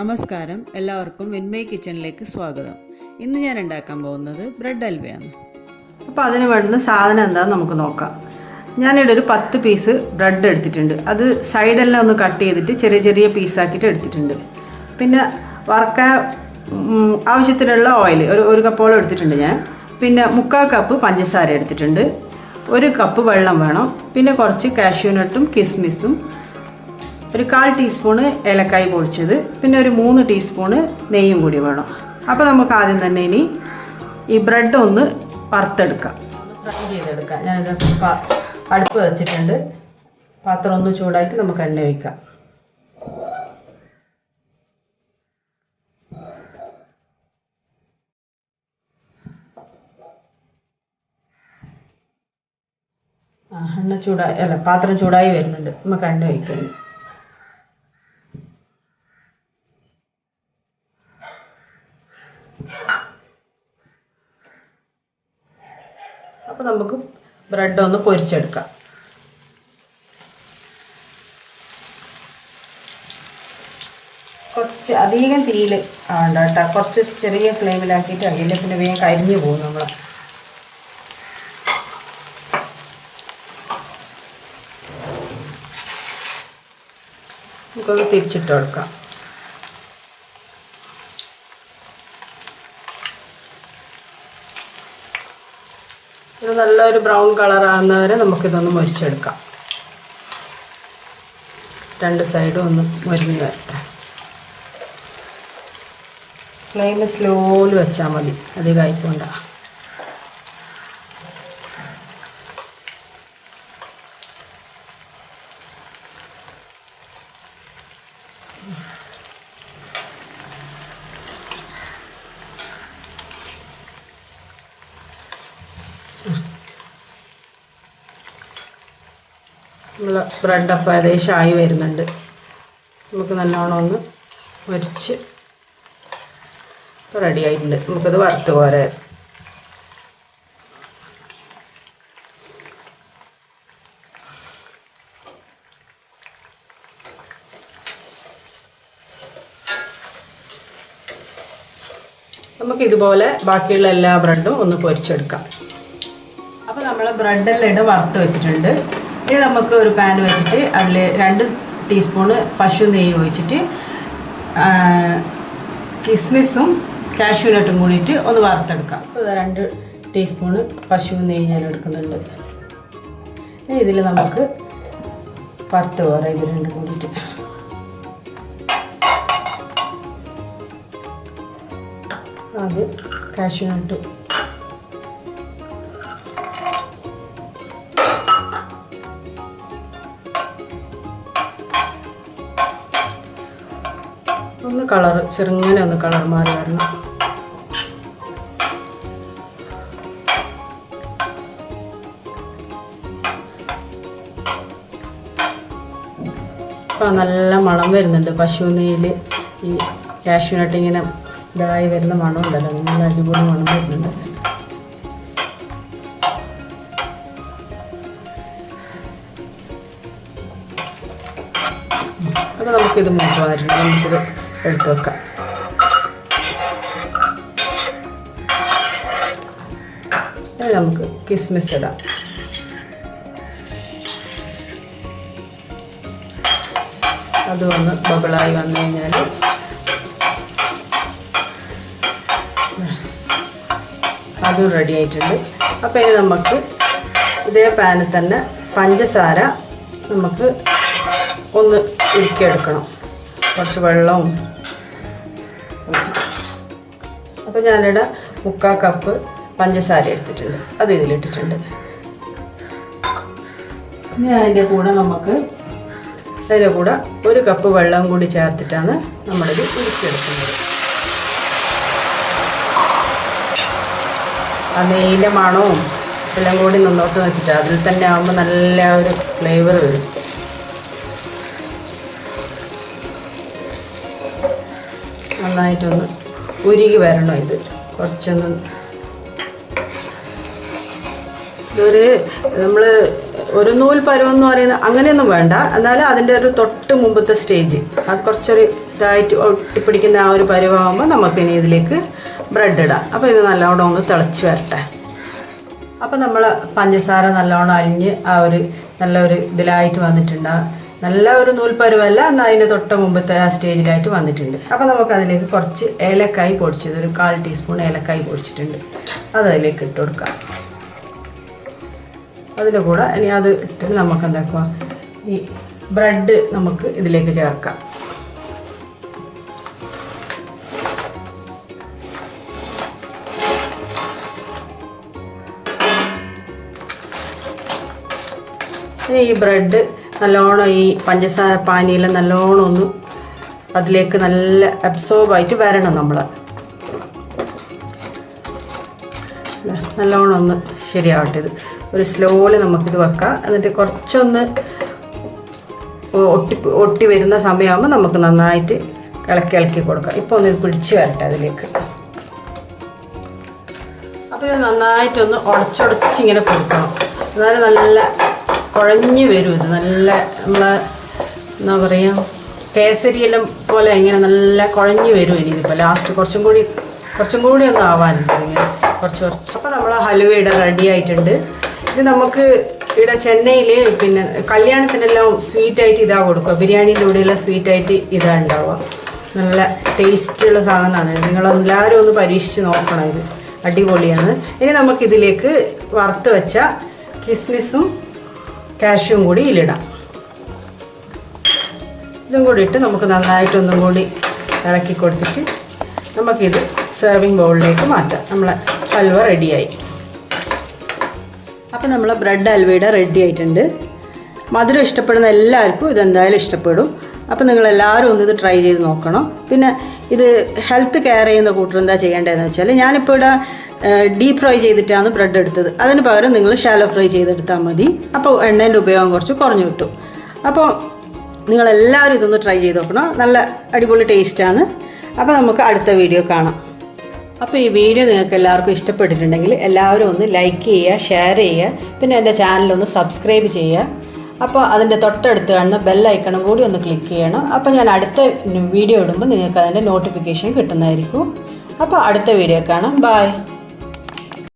നമസ്കാരം, എല്ലാവർക്കും വിൻമൈ കിച്ചണിലേക്ക് സ്വാഗതം. ഇന്ന് ഞാൻ ഉണ്ടാക്കാൻ പോകുന്നത് ബ്രെഡ് ഹൽവയാണ്. അപ്പോൾ അതിന് വേണ്ടുന്ന സാധനം എന്താണെന്ന് നമുക്ക് നോക്കാം. ഞാനിവിടെ ഒരു 10 പീസ് ബ്രെഡ് എടുത്തിട്ടുണ്ട്. അത് സൈഡെല്ലാം ഒന്ന് കട്ട് ചെയ്തിട്ട് ചെറിയ ചെറിയ പീസാക്കിയിട്ട് എടുത്തിട്ടുണ്ട്. പിന്നെ വറുക്കാൻ ആവശ്യത്തിനുള്ള ഓയിൽ ഒരു കപ്പോളം എടുത്തിട്ടുണ്ട് ഞാൻ. പിന്നെ 3/4 കപ്പ് പഞ്ചസാര എടുത്തിട്ടുണ്ട്. 1 കപ്പ് വെള്ളം വേണം. പിന്നെ കുറച്ച് കാഷ്യൂ നട്ടും കിസ്മിസും, ഒരു 1/4 ടീസ്പൂണ് ഏലക്കായ് പൊടിച്ചത്, പിന്നെ ഒരു 3 ടീസ്പൂണ് നെയ്യും കൂടി വേണം. അപ്പോൾ നമുക്ക് ആദ്യം തന്നെ ഇനി ഈ ബ്രെഡ് ഒന്ന് വറുത്തെടുക്കാം, ഫ്രൈ ചെയ്തെടുക്കാം. ഞാനിത് അടുപ്പ് വെച്ചിട്ടുണ്ട്. പാത്രം ഒന്ന് ചൂടായിട്ട് നമുക്ക് എണ്ണ ഒഴിക്കാം. പാത്രം ചൂടായി വരുന്നുണ്ട്. നമുക്ക് എണ്ണ ഒഴിക്കാം. അപ്പോൾ നമുക്ക് ബ്രെഡ് ഒന്ന് പൊരിച്ചെടുക്കാം. കുറച്ച് അധികം തീയിൽ ആവണ്ട കേട്ടോ, കുറച്ച് ചെറിയ ഫ്ലെയിമിലാക്കിയിട്ട് അതിൽ പിന്നെ വേഗം കരിഞ്ഞു പോകും നമ്മൾ. നമുക്കൊന്ന് തിരിച്ചിട്ട് കൊടുക്കാം. ഇത് നല്ലൊരു ബ്രൗൺ കളറാകുന്നവരെ നമുക്കിതൊന്ന് മൊരിച്ചെടുക്കാം. 2 സൈഡും ഒന്ന് മൊരിഞ്ഞ് വരട്ടെ. ഫ്ലെയിം സ്ലോയിൽ വെച്ചാൽ മതി, അധികമായിക്കൊണ്ട. നമ്മളെ ബ്രെഡ് അപ്പം ഏകദേശം ആയി വരുന്നുണ്ട്. നമുക്ക് നല്ലോണം ഒന്ന് പൊരിച്ച് റെഡി ആയിട്ടുണ്ട്. നമുക്കത് വറുത്ത് പോരെ. നമുക്കിതുപോലെ ബാക്കിയുള്ള എല്ലാ ബ്രെഡും ഒന്ന് പൊരിച്ചെടുക്കാം. അപ്പോൾ നമ്മൾ ബ്രെഡെല്ലാം വറുത്ത് വെച്ചിട്ടുണ്ട്. ഇനി നമുക്ക് ഒരു പാൻ വെച്ചിട്ട് അതിൽ 2 ടീസ്പൂണ് പശു നെയ്യ് ഒഴിച്ചിട്ട് കിസ്മിസും കാഷ്യൂ നട്ടും കൂടിയിട്ട് ഒന്ന് വറുത്തെടുക്കാം. അപ്പോൾ 2 ടീസ്പൂണ് പശു നെയ്യ് ഞാൻ എടുക്കുന്നുണ്ട്. ഇതിൽ നമുക്ക് വറുത്ത് പോരാം. ഇത് രണ്ടും കൂടിയിട്ട് അത് കാഷ്യൂ നട്ട് ഒന്ന് ചെറുങ്ങനെ ഒന്ന് കളർ മാറി വരണം. അപ്പോൾ നല്ല മണം വരുന്നുണ്ട്. പശു നെയ്യിൽ ഈ കാഷ്യൂ നട്ട് ഇങ്ങനെ ഇതായി വരുന്ന മണം ഉണ്ടല്ലോ, നല്ല അടിപൊളി മണം വരുന്നുണ്ട്. അപ്പോൾ നമുക്കിത് മൂത്ത് വന്നിട്ടുണ്ട്. നമുക്കിത് എടുത്ത് വെക്കാം. ഇനി നമുക്ക് കിസ്മിസ് ഇടാം. അത് ഒന്ന് ബബിളായി വന്നു കഴിഞ്ഞാൽ അതും റെഡി ആയിട്ടുണ്ട്. അപ്പോൾ ഇനി നമുക്ക് ഇതേ പാനിൽ തന്നെ പഞ്ചസാര നമുക്ക് ഒന്ന് ഉരുക്കിയെടുക്കണം. കുറച്ച് വെള്ളവും. അപ്പോൾ ഞാനിവിടെ 3/4 കപ്പ് പഞ്ചസാര എടുത്തിട്ടുണ്ട്. അത് ഇതിലിട്ടിട്ടുണ്ട്. ഇനി അതിൻ്റെ കൂടെ 1 കപ്പ് വെള്ളം കൂടി ചേർത്തിട്ടാണ് നമ്മളിത് ഉരുക്കിയെടുക്കുന്നത്. ആ നെയ്യിൻ്റെ മണവും എല്ലാം കൂടി നിന്നോട്ട് വെച്ചിട്ട് അതിൽ തന്നെ ആകുമ്പോൾ നല്ല ഒരു ഫ്ലേവർ വരും. നന്നായിട്ടൊന്ന് ഉരുകി വരണം. ഇത് കുറച്ചൊന്ന് ഇതൊരു നമ്മൾ ഒരു നൂൽ പരുവെന്ന് പറയുന്നത് അങ്ങനെയൊന്നും വേണ്ട. എന്നാലും അതിൻ്റെ ഒരു തൊട്ട് മുമ്പത്തെ സ്റ്റേജ് അത് കുറച്ചൊരു ഇതായിട്ട് ഒട്ടിപ്പിടിക്കുന്ന ആ ഒരു പരുവാകുമ്പോൾ നമുക്കിനി ഇതിലേക്ക് ബ്രെഡ് ഇടാം. അപ്പോൾ ഇത് നല്ലോണം ഒന്ന് തിളച്ച് വരട്ടെ. അപ്പോൾ നമ്മൾ പഞ്ചസാര നല്ലോണം അലിഞ്ഞ് ആ ഒരു നല്ലൊരു ഇതിലായിട്ട് വന്നിട്ടുണ്ട്. നല്ല ഒരു നൂൽപ്പരുവല്ല, എന്നാൽ അതിൻ്റെ തൊട്ട് മുമ്പത്തെ ആ സ്റ്റേജിലായിട്ട് വന്നിട്ടുണ്ട്. അപ്പോൾ നമുക്കതിലേക്ക് കുറച്ച് ഏലക്കായ് പൊടിച്ചത്, ഒരു 1/4 ടീസ്പൂൺ ഏലക്കായ് പൊടിച്ചിട്ടുണ്ട്, അതതിലേക്ക് ഇട്ട് കൊടുക്കാം. അതിൻ്റെ കൂടെ ഇനി അത് ഇട്ട് നമുക്ക് എന്താക്കുക, ഈ ബ്രെഡ് നമുക്ക് ഇതിലേക്ക് ചേർക്കാം. ഇനി ഈ ബ്രെഡ് നല്ലോണം ഈ പഞ്ചസാര പാനിയെല്ലാം നല്ലോണം ഒന്ന് അതിലേക്ക് നല്ല അബ്സോർബായിട്ട് വരണം. നമ്മൾ നല്ലോണം ഒന്ന് ശരിയാവട്ടെ. ഇത് ഒരു സ്ലോയിൽ നമുക്കിത് വെക്കാം. എന്നിട്ട് കുറച്ചൊന്ന് ഒട്ടി വരുന്ന സമയമാകുമ്പോൾ നമുക്ക് നന്നായിട്ട് ഇളക്കി കൊടുക്കാം. ഇപ്പോൾ ഒന്ന് ഇത് പിടിച്ച് വരട്ടെ അതിലേക്ക്. അപ്പോൾ ഇത് നന്നായിട്ടൊന്ന് ഉടച്ചുടച്ചിങ്ങനെ കൊടുക്കണം. എന്നാലും നല്ല കുഴഞ്ഞ് വരും. ഇത് നല്ല നമ്മൾ എന്താ പറയുക, കേസരിയെല്ലാം പോലെ ഇങ്ങനെ നല്ല കുഴഞ്ഞ് വരും. ഇനി ഇതിപ്പോൾ ലാസ്റ്റ് കുറച്ചും കൂടി ഒന്ന് ആവാനുണ്ട് ഇങ്ങനെ കുറച്ച്. അപ്പോൾ നമ്മൾ ഹലുവ ഇവിടെ റെഡി ആയിട്ടുണ്ട്. ഇത് നമുക്ക് ഇവിടെ ചെന്നൈയിൽ പിന്നെ കല്യാണത്തിനെല്ലാം സ്വീറ്റായിട്ട് ഇതാ കൊടുക്കുക. ബിരിയാണീൻ്റെ കൂടെയെല്ലാം സ്വീറ്റായിട്ട് ഇതാ ഉണ്ടാവുക. നല്ല ടേസ്റ്റുള്ള സാധനമാണ്. നിങ്ങളെല്ലാവരും ഒന്ന് പരീക്ഷിച്ച് നോക്കണം. ഇത് അടിപൊളിയാണ്. ഇനി നമുക്കിതിലേക്ക് വറുത്ത് വെച്ച കിസ്മിസും കാഷ്യൂവും കൂടി ഇതിലിടാം. ഇതും കൂടി ഇട്ട് നമുക്ക് നന്നായിട്ടൊന്നും കൂടി ഇളക്കി കൊടുത്തിട്ട് നമുക്കിത് സെർവിങ് ബൗളിലേക്ക് മാറ്റാം. നമ്മളെ ഹൽവ റെഡിയായി. അപ്പോൾ നമ്മൾ ബ്രെഡ് ഹൽവയുടെ റെഡി ആയിട്ടുണ്ട്. മധുരം ഇഷ്ടപ്പെടുന്ന എല്ലാവർക്കും ഇതെന്തായാലും ഇഷ്ടപ്പെടും. അപ്പോൾ നിങ്ങളെല്ലാവരും ഒന്ന് ഇത് ട്രൈ ചെയ്ത് നോക്കണം. പിന്നെ ഇത് ഹെൽത്ത് കെയർ ചെയ്യുന്ന കൂട്ടർ എന്താ ചെയ്യേണ്ടതെന്ന് വെച്ചാൽ, ഞാനിപ്പോൾ ഇവിടെ ഡീപ് ഫ്രൈ ചെയ്തിട്ടാണ് ബ്രെഡ് എടുത്തത്. അതിന് പകരം നിങ്ങൾ ഷാലോ ഫ്രൈ ചെയ്തെടുത്താൽ മതി. അപ്പോൾ എണ്ണേൻ്റെ ഉപയോഗം കുറച്ച് കുറഞ്ഞു കിട്ടും. അപ്പോൾ നിങ്ങളെല്ലാവരും ഇതൊന്ന് ട്രൈ ചെയ്ത് നോക്കണം. നല്ല അടിപൊളി ടേസ്റ്റാണ്. അപ്പോൾ നമുക്ക് അടുത്ത വീഡിയോ കാണാം. അപ്പോൾ ഈ വീഡിയോ നിങ്ങൾക്ക് എല്ലാവർക്കും ഇഷ്ടപ്പെട്ടിട്ടുണ്ടെങ്കിൽ എല്ലാവരും ഒന്ന് ലൈക്ക് ചെയ്യുക, ഷെയർ ചെയ്യുക, പിന്നെ എൻ്റെ ചാനലൊന്ന് സബ്സ്ക്രൈബ് ചെയ്യുക. അപ്പോൾ അതിൻ്റെ തൊട്ടടുത്ത് കാണുന്ന ബെൽ ഐക്കണും കൂടി ഒന്ന് ക്ലിക്ക് ചെയ്യണം. അപ്പോൾ ഞാൻ അടുത്ത വീഡിയോ ഇടുമ്പോൾ നിങ്ങൾക്ക് അതിൻ്റെ നോട്ടിഫിക്കേഷൻ കിട്ടുന്നതായിരിക്കും. അപ്പോൾ അടുത്ത വീഡിയോ കാണാം. ബൈ.